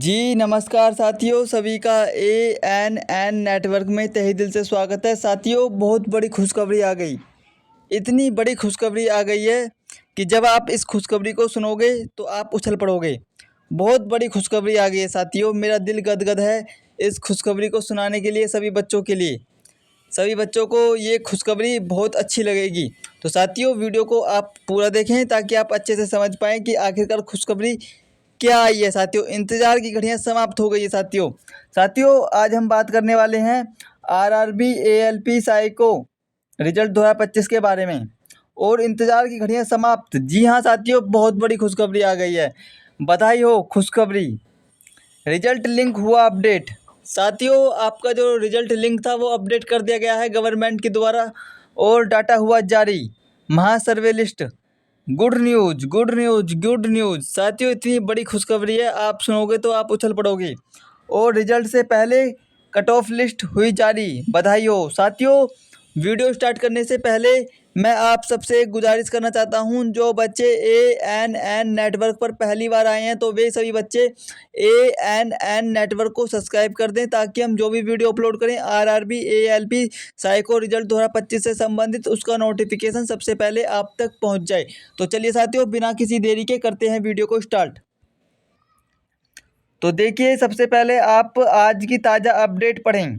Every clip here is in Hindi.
जी नमस्कार साथियों, सभी का ANN नेटवर्क में तहे दिल से स्वागत है। साथियों, बहुत बड़ी खुशखबरी आ गई। इतनी बड़ी खुशखबरी आ गई है कि जब आप इस खुशखबरी को सुनोगे तो आप उछल पड़ोगे। बहुत बड़ी खुशखबरी आ गई है साथियों, मेरा दिल गदगद है इस खुशखबरी को सुनाने के लिए सभी बच्चों के लिए। सभी बच्चों को ये खुशखबरी बहुत अच्छी लगेगी। तो साथियों, वीडियो को आप पूरा देखें ताकि आप अच्छे से समझ पाएँ कि आखिरकार खुशखबरी क्या आई है। साथियों, इंतज़ार की घड़ियां समाप्त हो गई है। साथियों, आज हम बात करने वाले हैं आरआरबी एएलपी साइको रिजल्ट 2025 के बारे में। और इंतज़ार की घड़ियां समाप्त। जी हाँ साथियों, बहुत बड़ी खुशखबरी आ गई है। बधाई हो खुशखबरी, रिजल्ट लिंक हुआ अपडेट। साथियों, आपका जो रिजल्ट लिंक था वो अपडेट कर दिया गया है गवर्नमेंट के द्वारा और डाटा हुआ जारी। महासर्वे list. Good news, good news, good news. साथियों, इतनी बड़ी खुशखबरी है, आप सुनोगे तो आप उछल पड़ोगे। और रिजल्ट से पहले कट ऑफ लिस्ट हुई जारी। बधाई हो। साथियों, वीडियो स्टार्ट करने से पहले मैं आप सबसे एक गुजारिश करना चाहता हूं, जो बच्चे ANN नेटवर्क पर पहली बार आए हैं तो वे सभी बच्चे ANN नेटवर्क को सब्सक्राइब कर दें ताकि हम जो भी वीडियो अपलोड करें आरआरबी एएलपी साइको रिजल्ट 2025 से संबंधित उसका नोटिफिकेशन सबसे पहले आप तक पहुंच जाए। तो चलिए साथियों, बिना किसी देरी के करते हैं वीडियो को स्टार्ट। तो देखिए, सबसे पहले आप आज की ताज़ा अपडेट पढ़ें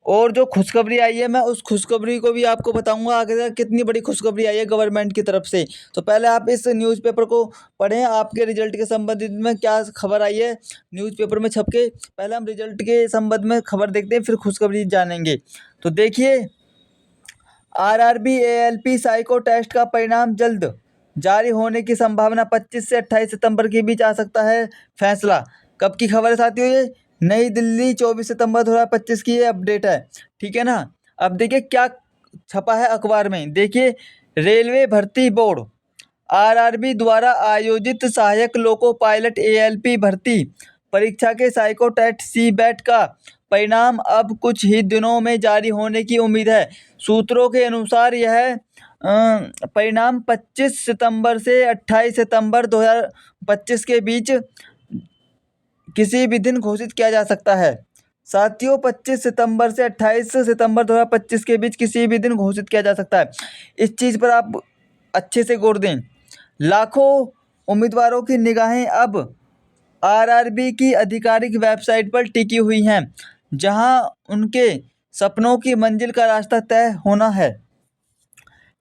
और जो खुशखबरी आई है मैं उस खुशखबरी को भी आपको बताऊंगा आगे कितनी बड़ी खुशखबरी आई है गवर्नमेंट की तरफ से। तो पहले आप इस न्यूज़पेपर को पढ़ें, आपके रिजल्ट के संबंधित में क्या खबर आई है न्यूज़पेपर में छप के। पहले हम रिजल्ट के संबंध में खबर देखते हैं, फिर खुशखबरी जानेंगे। तो देखिए, आरआरबी एएलपी साइको टेस्ट का परिणाम जल्द जारी होने की संभावना। 25 से 28 सितंबर के बीच आ सकता है फैसला। कब की खबर है साथियों ये? नई दिल्ली 24 सितंबर 2025 की ये अपडेट है। ठीक है ना। अब देखिए क्या छपा है अखबार में। देखिए, रेलवे भर्ती बोर्ड आरआरबी द्वारा आयोजित सहायक लोको पायलट एएलपी भर्ती परीक्षा के साइको टेस्ट CBET का परिणाम अब कुछ ही दिनों में जारी होने की उम्मीद है। सूत्रों के अनुसार यह परिणाम 25 सितंबर से 28 सितंबर 2025 के बीच किसी भी दिन घोषित किया जा सकता है। साथियों, 25 सितंबर से 28 सितंबर 2025 के बीच किसी भी दिन घोषित किया जा सकता है। इस चीज़ पर आप अच्छे से गौर दें। लाखों उम्मीदवारों की निगाहें अब आरआरबी की आधिकारिक वेबसाइट पर टिकी हुई हैं, जहां उनके सपनों की मंजिल का रास्ता तय होना है।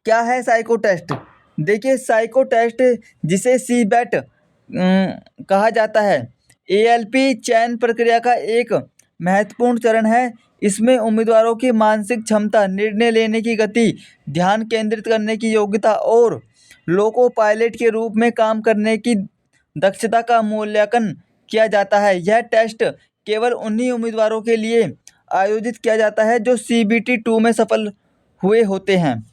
क्या है साइको टेस्ट? देखिए, साइको टेस्ट जिसे CBET कहा जाता है, एएलपी चयन प्रक्रिया का एक महत्वपूर्ण चरण है। इसमें उम्मीदवारों की मानसिक क्षमता, निर्णय लेने की गति, ध्यान केंद्रित करने की योग्यता और लोको पायलट के रूप में काम करने की दक्षता का मूल्यांकन किया जाता है। यह टेस्ट केवल उन्हीं उम्मीदवारों के लिए आयोजित किया जाता है जो CBT 2 में सफल हुए होते हैं।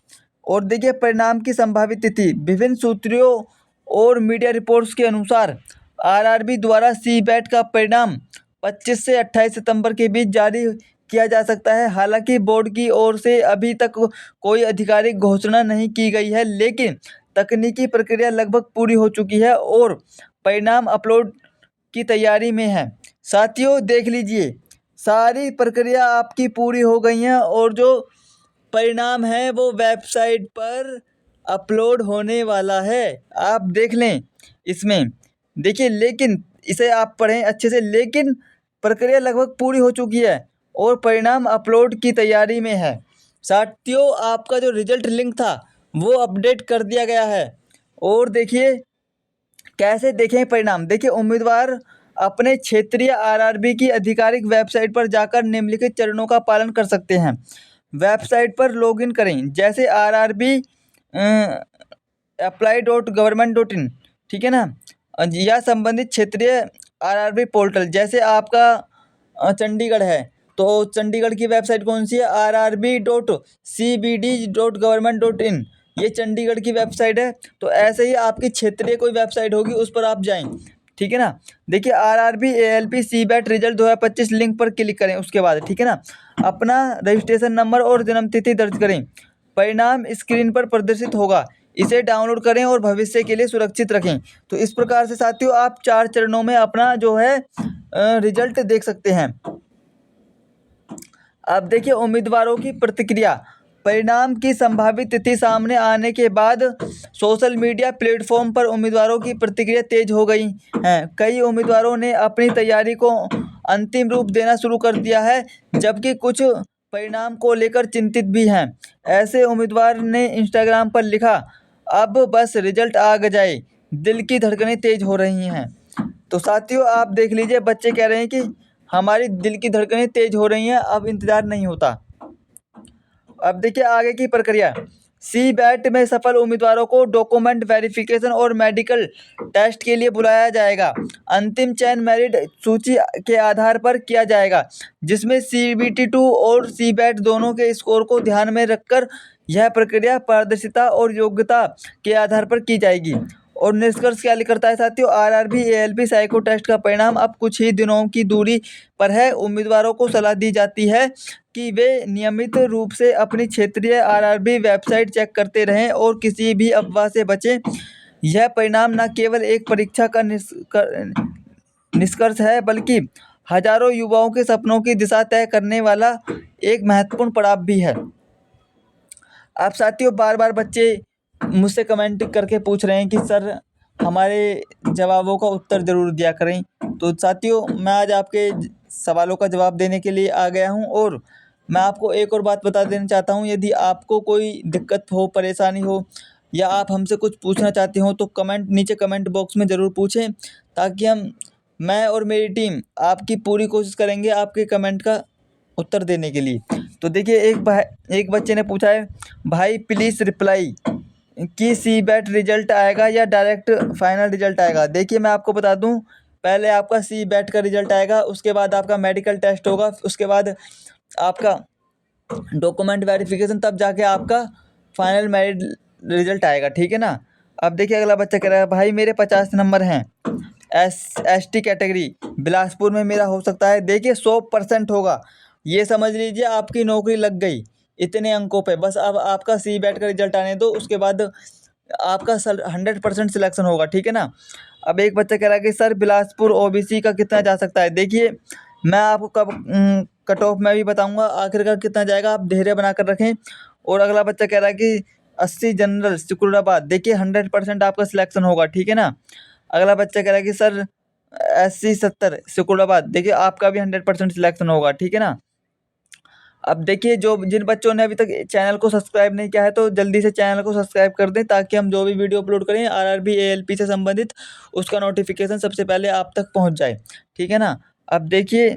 और देखिए, परिणाम की संभावित तिथि। विभिन्न सूत्रों और मीडिया रिपोर्ट्स के अनुसार आरआरबी द्वारा CBET का परिणाम 25 से 28 सितंबर के बीच जारी किया जा सकता है। हालांकि बोर्ड की ओर से अभी तक कोई आधिकारिक घोषणा नहीं की गई है, लेकिन तकनीकी प्रक्रिया लगभग पूरी हो चुकी है और परिणाम अपलोड की तैयारी में है। साथियों, देख लीजिए, सारी प्रक्रिया आपकी पूरी हो गई है और जो परिणाम है वो वेबसाइट पर अपलोड होने वाला है। आप देख लें इसमें। देखिए, लेकिन इसे आप पढ़ें अच्छे से। लेकिन प्रक्रिया लगभग पूरी हो चुकी है और परिणाम अपलोड की तैयारी में है। साथियों, आपका जो रिजल्ट लिंक था वो अपडेट कर दिया गया है। और देखिए कैसे देखें परिणाम। देखिए, उम्मीदवार अपने क्षेत्रीय आरआरबी की आधिकारिक वेबसाइट पर जाकर निम्नलिखित चरणों का पालन कर सकते हैं। वेबसाइट पर लॉगिन करें, जैसे RRB apply.government.in, ठीक है ना, या संबंधित क्षेत्रीय आरआरबी पोर्टल। जैसे आपका चंडीगढ़ है तो चंडीगढ़ की वेबसाइट कौन सी है? rrb.cbd.government.in, ये चंडीगढ़ की वेबसाइट है। तो ऐसे ही आपकी क्षेत्रीय कोई वेबसाइट होगी उस पर आप जाएं। ठीक है ना। देखिए, RRB ALP CBET result 2025 link पर क्लिक करें। उसके बाद ठीक है ना, अपना रजिस्ट्रेशन नंबर और जन्मतिथि दर्ज करें। परिणाम स्क्रीन पर प्रदर्शित होगा। इसे डाउनलोड करें और भविष्य के लिए सुरक्षित रखें। तो इस प्रकार से साथियों आप 4 चरणों में अपना जो है रिजल्ट देख सकते हैं। अब देखिए उम्मीदवारों की प्रतिक्रिया। परिणाम की संभावित तिथि सामने आने के बाद सोशल मीडिया प्लेटफॉर्म पर उम्मीदवारों की प्रतिक्रिया तेज हो गई है। कई उम्मीदवारों ने अपनी तैयारी को अंतिम रूप देना शुरू कर दिया है, जबकि कुछ परिणाम को लेकर चिंतित भी हैं। ऐसे उम्मीदवार ने इंस्टाग्राम पर लिखा, अब बस रिजल्ट आ जाए, दिल की धड़कनें तेज हो रही हैं। तो साथियों आप देख लीजिए, बच्चे कह रहे हैं कि हमारी दिल की धड़कनें तेज हो रही हैं, अब इंतज़ार नहीं होता। अब देखिए आगे की प्रक्रिया। सीबैट में सफल उम्मीदवारों को डॉक्यूमेंट वेरिफिकेशन और मेडिकल टेस्ट के लिए बुलाया जाएगा। अंतिम चयन मेरिट सूची के आधार पर किया जाएगा, जिसमें CBT2 और सीबैट दोनों के स्कोर को ध्यान में रखकर यह प्रक्रिया पारदर्शिता और योग्यता के आधार पर की जाएगी। और निष्कर्ष क्या करता है साथियों, RRB ALP साइको टेस्ट का परिणाम अब कुछ ही दिनों की दूरी पर है। उम्मीदवारों को सलाह दी जाती है कि वे नियमित रूप से अपनी क्षेत्रीय RRB वेबसाइट चेक करते रहें और किसी भी अफवाह से बचें। यह परिणाम न केवल एक परीक्षा का निष्कर्ष है, बल्कि हजारों युवाओं के सपनों की दिशा तय करने वाला एक महत्वपूर्ण पड़ाव भी है। अब साथियों बार बार बच्चे मुझसे कमेंट करके पूछ रहे हैं कि सर हमारे जवाबों का उत्तर ज़रूर दिया करें। तो साथियों मैं आज आपके सवालों का जवाब देने के लिए आ गया हूं, और मैं आपको एक और बात बता देना चाहता हूं, यदि आपको कोई दिक्कत हो, परेशानी हो, या आप हमसे कुछ पूछना चाहते हो तो नीचे कमेंट बॉक्स में ज़रूर पूछें, ताकि मैं और मेरी टीम आपकी पूरी कोशिश करेंगे आपके कमेंट का उत्तर देने के लिए। तो देखिए एक बच्चे ने पूछा है, भाई प्लीज़ रिप्लाई कि सीबैट रिजल्ट आएगा या डायरेक्ट फाइनल रिजल्ट आएगा। देखिए मैं आपको बता दूं, पहले आपका सीबैट का रिजल्ट आएगा, उसके बाद आपका मेडिकल टेस्ट होगा, उसके बाद आपका डॉक्यूमेंट वेरिफिकेशन, तब जाके आपका फाइनल मेरिट रिजल्ट आएगा, ठीक है ना। अब देखिए अगला बच्चा कह रहा है, भाई मेरे 50 नंबर हैं, ST कैटेगरी, बिलासपुर में मेरा हो सकता है। देखिए 100% होगा, ये समझ लीजिए आपकी नौकरी लग गई इतने अंकों पे। बस अब आपका सीबैट का रिजल्ट आने दो, उसके बाद आपका 100% सिलेक्शन होगा, ठीक है ना। अब एक बच्चा कह रहा है कि सर बिलासपुर OBC का कितना जा सकता है। देखिए मैं आपको कट ऑफ में भी बताऊंगा आखिरकार कितना जाएगा, आप धैर्य बनाकर रखें। और अगला बच्चा कह रहा है कि 80 जनरल सिकुड़ाबाद, देखिए 100% आपका सिलेक्शन होगा, ठीक है ना। अगला बच्चा कह रहा है कि सर SC 70 सिकुड़ाबाद, देखिए आपका भी 100% सिलेक्शन होगा, ठीक है ना। अब देखिए जिन बच्चों ने अभी तक चैनल को सब्सक्राइब नहीं किया है, तो जल्दी से चैनल को सब्सक्राइब कर दें, ताकि हम जो भी वीडियो अपलोड करें RRB ALP से संबंधित, उसका नोटिफिकेशन सबसे पहले आप तक पहुंच जाए, ठीक है ना। अब देखिए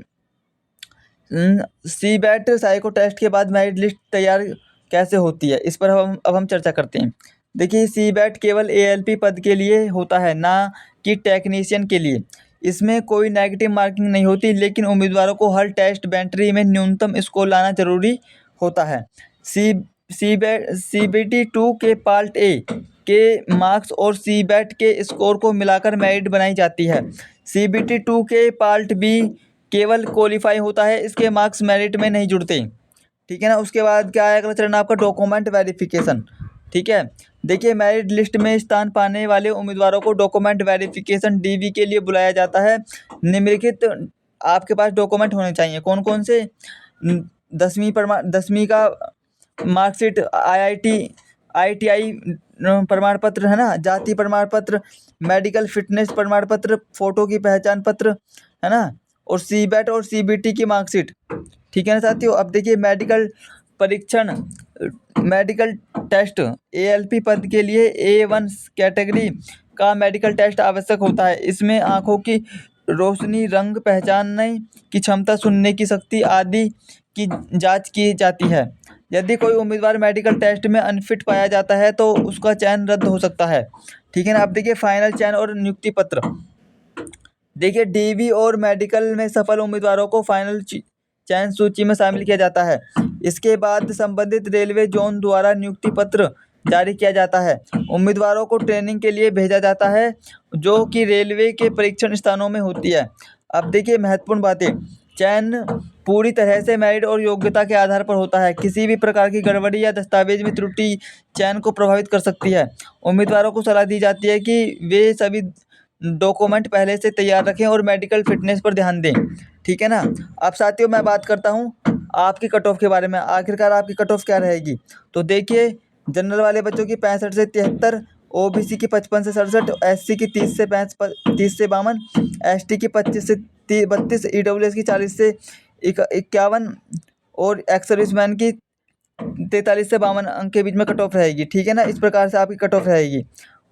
सीबैट साइको टेस्ट के बाद मेरिट लिस्ट तैयार कैसे होती है, इस पर अब हम चर्चा करते हैं। देखिए सीबैट केवल ALP पद के लिए होता है, ना कि टेक्नीशियन के लिए। इसमें कोई नेगेटिव मार्किंग नहीं होती, लेकिन उम्मीदवारों को हर टेस्ट बैटरी में न्यूनतम स्कोर लाना जरूरी होता है। CBT2 के पार्ट A के मार्क्स और सीबैट के स्कोर को मिलाकर मेरिट बनाई जाती है। CBT2 के पार्ट B केवल क्वालिफाई होता है, इसके मार्क्स मेरिट में नहीं जुड़ते, ठीक है ना। उसके बाद क्या है, अगला चरण आपका डॉक्यूमेंट वेरिफिकेशन, ठीक है। देखिए मेरिट लिस्ट में स्थान पाने वाले उम्मीदवारों को डॉक्यूमेंट वेरिफिकेशन DV के लिए बुलाया जाता है। निम्नलिखित आपके पास डॉक्यूमेंट होने चाहिए, कौन कौन से, 10वीं का मार्कशीट, ITI प्रमाण पत्र, है ना, जाति प्रमाण पत्र, मेडिकल फिटनेस प्रमाण पत्र, फोटो की पहचान पत्र, है ना, और सीबैट और CBT की मार्कशीट, ठीक है ना साथियों। अब देखिए मेडिकल परीक्षण, मेडिकल टेस्ट, ALP पद के लिए A1 कैटेगरी का मेडिकल टेस्ट आवश्यक होता है। इसमें आँखों की रोशनी, रंग पहचानने की क्षमता, सुनने की शक्ति आदि की जांच की जाती है। यदि कोई उम्मीदवार मेडिकल टेस्ट में अनफिट पाया जाता है तो उसका चयन रद्द हो सकता है, ठीक है ना। अब देखिए फाइनल चयन और नियुक्ति पत्र। देखिए DV और मेडिकल में सफल उम्मीदवारों को फाइनल चयन सूची में शामिल किया जाता है। इसके बाद संबंधित रेलवे जोन द्वारा नियुक्ति पत्र जारी किया जाता है। उम्मीदवारों को ट्रेनिंग के लिए भेजा जाता है, जो कि रेलवे के परीक्षण स्थानों में होती है। अब देखिए महत्वपूर्ण बातें, चयन पूरी तरह से मेरिट और योग्यता के आधार पर होता है। किसी भी प्रकार की गड़बड़ी या दस्तावेज में त्रुटि चयन को प्रभावित कर सकती है। उम्मीदवारों को सलाह दी जाती है कि वे सभी डॉक्यूमेंट पहले से तैयार रखें और मेडिकल फिटनेस पर ध्यान दें। ठीक है ना। अब साथियों मैं बात करता हूँ आपकी कट ऑफ के बारे में। आखिरकार आपकी कट ऑफ क्या रहेगी? तो देखिए, जनरल वाले बच्चों की 65 से 73, ओबीसी की 55 से 67, एससी की 30 से 52, एसटी की 25 से 32, ईडब्ल्यूएस की 40 से 51 और एक्स सर्विसमैन की 43 से 52 अंक के बीच में कट ऑफ रहेगी। ठीक है ना। इस प्रकार से आपकी कट ऑफ रहेगी।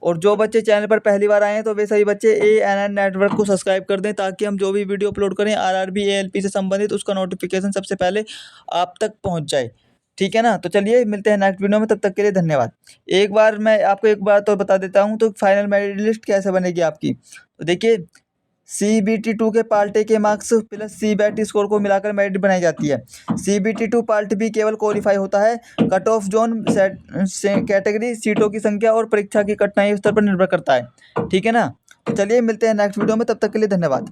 और जो बच्चे चैनल पर पहली बार आए हैं तो वे सभी बच्चे ANN नेटवर्क को सब्सक्राइब कर दें, ताकि हम जो भी वीडियो अपलोड करें RRB ALP से संबंधित उसका नोटिफिकेशन सबसे पहले आप तक पहुंच जाए। ठीक है ना। तो चलिए मिलते हैं नेक्स्ट वीडियो में, तब तक के लिए धन्यवाद। एक बार मैं आपको एक बात और बता देता हूँ, तो फाइनल मेरिट लिस्ट कैसे बनेगी आपकी। तो देखिए, CBT 2 के पार्ट ए के मार्क्स प्लस CBET स्कोर को मिलाकर मेरिट बनाई जाती है। CBT 2 पार्ट बी केवल क्वालिफाई होता है। कट ऑफ जोन कैटेगरी, सीटों की संख्या और परीक्षा की कठिनाई स्तर पर निर्भर करता है। ठीक है ना। तो चलिए मिलते हैं नेक्स्ट वीडियो में, तब तक के लिए धन्यवाद।